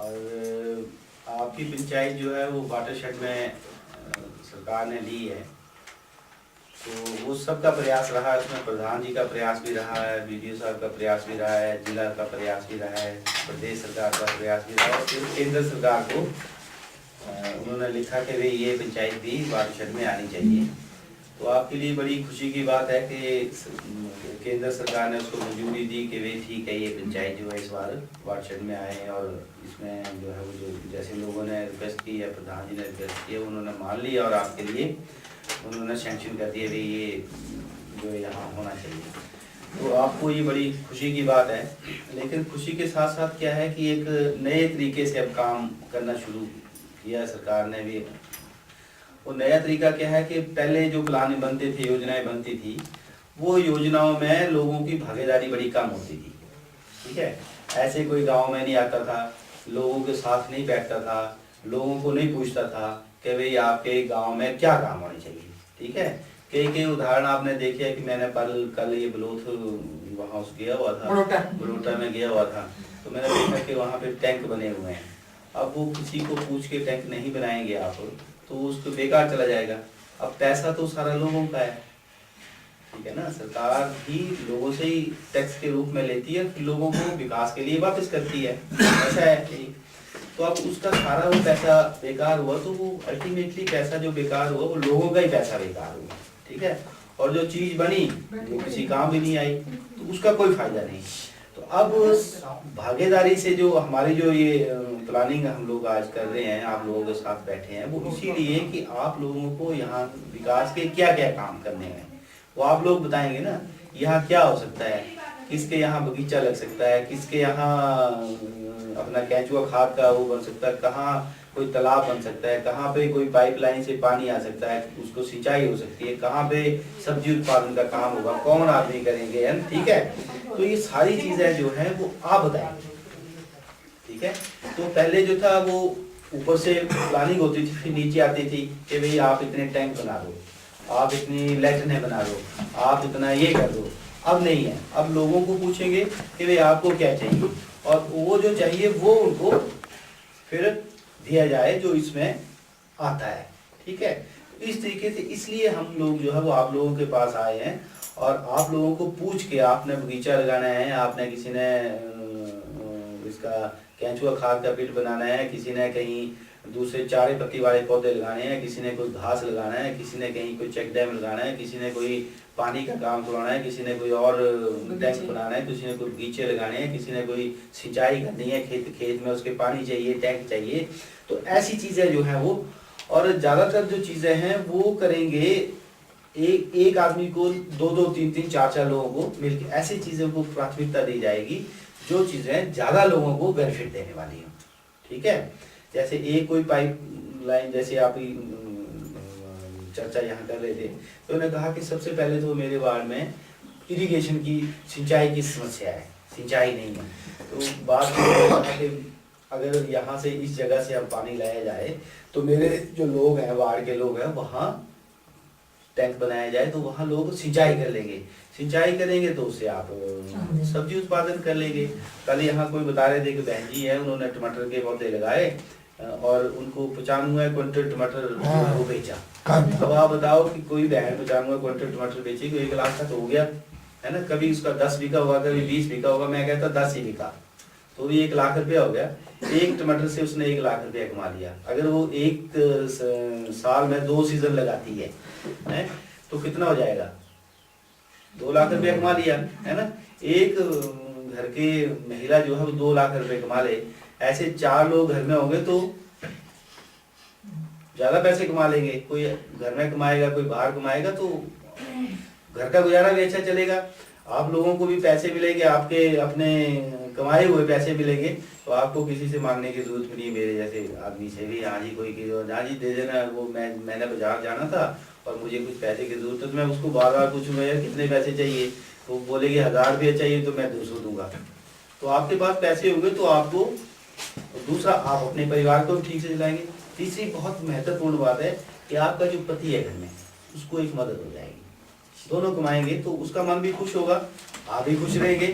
और आपकी पंचायत जो है वो वाटरशेड में सरकार ने ली है, तो वो सबका प्रयास रहा है। उसमें प्रधान जी का प्रयास भी रहा है, बीडीओ साहब का प्रयास भी रहा है, जिला का प्रयास भी रहा है, प्रदेश सरकार का प्रयास भी रहा है, फिर केंद्र सरकार को उन्होंने लिखा कि भाई ये पंचायत भी वाटरशेड में आनी चाहिए। तो आपके लिए बड़ी खुशी की बात है कि केंद्र सरकार ने उसको मंजूरी दी कि भाई ठीक है, ये पंचायत जो है इस बार वाटरशेड में आए, और इसमें जो है वो जो जैसे लोगों ने रिक्वेस्ट की है, प्रधान जी ने रिक्वेस्ट की है, उन्होंने मान लिया और आपके लिए उन्होंने सैंक्शन कर दिया भाई ये जो यहाँ होना चाहिए। तो आपको ये बड़ी खुशी की बात है। लेकिन खुशी के साथ साथ क्या है कि एक नए तरीके से अब काम करना शुरू किया सरकार ने भी। वो नया तरीका क्या है कि पहले जो प्लान बनते थे, योजनाएं बनती थी, वो योजनाओं में लोगों की भागीदारी बड़ी कम होती थी। ठीक है, ऐसे कोई गांव में नहीं आता था, लोगों के साथ नहीं बैठता था, लोगों को नहीं पूछता था कि भाई आपके गांव में क्या काम होने चाहिए। ठीक है, कई उदाहरण आपने देखे कि मैंने कल ये बलोथ वहाँ गया हुआ था, बड़ोटा में गया हुआ था, तो मैंने देखा कि वहाँ पे टैंक बने हुए हैं। अब वो किसी को पूछ के टैंक नहीं बनाएंगे आप, तो उसको बेकार चला जाएगा। अब पैसा तो सारा लोगों का है, ठीक है ना, सरकार भी लोगों से ही टैक्स के रूप में लेती है, फिर लोगों को विकास के लिए वापस करती है, ऐसा है। तो अब उसका सारा वो पैसा बेकार हुआ, तो वो अल्टीमेटली पैसा जो बेकार हुआ वो लोगों का ही पैसा बेकार हुआ। ठीक है, और जो चीज बनी वो किसी काम भी नहीं आई, तो उसका कोई फायदा नहीं। तो अब भागीदारी से जो हमारी जो ये प्लानिंग हम लोग आज कर रहे हैं, आप लोगों के साथ बैठे हैं, वो इसीलिए कि आप लोगों को यहाँ विकास के क्या क्या काम करने हैं वो आप लोग बताएंगे ना। यहाँ क्या हो सकता है, किसके यहाँ बगीचा लग सकता है, किसके यहाँ अपना केंचुआ खाद का वो बन सकता है, कहाँ कोई तालाब बन सकता है, कहाँ पे कोई पाइपलाइन से पानी आ सकता है, उसको सिंचाई हो सकती है, कहाँ पे सब्जी उत्पादन का काम होगा, कौन आदमी करेंगे, है ठीक है। तो ये सारी चीजें जो है वो आप बताएंगे, ठीक है। तो पहले जो था वो ऊपर से प्लानिंग होती थी, फिर नीचे आती थी कि भाई आप इतने टैंक बना दो, आप इतनी लैट्रिन बना दो, आप इतना ये कर दो। अब नहीं है, अब लोगों को पूछेंगे कि भाई आपको क्या चाहिए, और वो जो चाहिए वो उनको फिर दिया जाए जो इसमें आता है। ठीक है, इस तरीके से इसलिए हम लोग जो है वो आप लोगों के पास आए हैं, और आप लोगों को पूछ के आपने बगीचा लगाना है, आपने किसी ने इसका केंचुआ खाद का पिट बनाना है, किसी ने कहीं दूसरे चारे पत्ती वाले पौधे लगाने हैं, किसी ने कोई घास लगाना है, किसी ने कहीं कोई चेक डैम लगाना है, किसी ने कोई पानी का काम करवाना है, किसी ने कोई और टैंक बनाना है, किसी ने कोई बगीचे लगाने हैं, किसी ने कोई सिंचाई करनी है, खेत में उसके पानी चाहिए, टैंक चाहिए। तो ऐसी चीजें जो है वो, और ज्यादातर जो चीजें हैं वो करेंगे एक आदमी को, दो तीन चार लोगों को मिलकर, ऐसी चीजों को प्राथमिकता दी जाएगी जो चीजें ज्यादा लोगों को बेनिफिट देने वाली हैं। ठीक है, जैसे एक कोई पाइप लाइन, जैसे आप चर्चा यहाँ कर रहे थे, तो उन्होंने कहा कि सबसे पहले तो मेरे वार्ड में इरिगेशन की, सिंचाई की समस्या है, सिंचाई नहीं है। तो बात कहा कि अगर यहाँ से इस जगह से अब पानी लाया जाए तो मेरे जो लोग हैं, वार्ड के लोग हैं, वहाँ टैंक बनाया जाए तो वहाँ लोग सिंचाई कर लेंगे, सिंचाई करेंगे तो उससे आप सब्जी उत्पादन कर लेंगे। कल यहाँ कोई बता रहे थे कि बहन जी है, उन्होंने टमाटर के पौधे लगाए और उनको 95 क्विंटल टमाटर वो बेचा। अब आप बताओ कि कोई बहन 95 क्विंटल टमाटर बेची, कोई 1 लाख का तो हो गया, है ना। कभी उसका 10 बीघा होगा, कभी 20 बीघा होगा, मैं कहता 10 ही बीघा, तो भी 1 लाख रुपया हो गया। एक टमाटर से उसने 1 लाख रुपया कमा लिया। अगर वो एक साल में 2 सीजन लगाती है तो कितना हो जाएगा, 2 लाख रुपया कमा लिया, है ना। एक घर के महिला जो है वो 2 लाख रुपए कमा ले, ऐसे 4 लोग घर में होंगे तो ज्यादा पैसे कमा लेंगे। कोई घर में कमाएगा, कोई बाहर कमाएगा, तो घर का गुजारा भी अच्छा चलेगा, आप लोगों को भी पैसे मिलेंगे, आपके अपने कमाए हुए पैसे मिलेंगे, तो आपको किसी से मांगने की जरूरत नहीं। मेरे जैसे आदमी से भी, हाँ जी कोई हाँ जी दे देना, वो मैंने बाजार जाना था और मुझे कुछ पैसे की जरूरत है, तो मैं उसको बार बार पूछूंगा यार कितने पैसे चाहिए, तो बोलेगी 1000 रुपया चाहिए, तो मैं 200 दूंगा। तो आपके पास पैसे होंगे तो आपको, दूसरा आप अपने परिवार को ठीक से चलाएंगे। तीसरी बहुत महत्वपूर्ण बात है कि आपका जो पति है घर में, उसको एक मदद हो जाएगी, दोनों कमाएंगे तो उसका मन भी खुश होगा, आप भी खुश रहेंगे।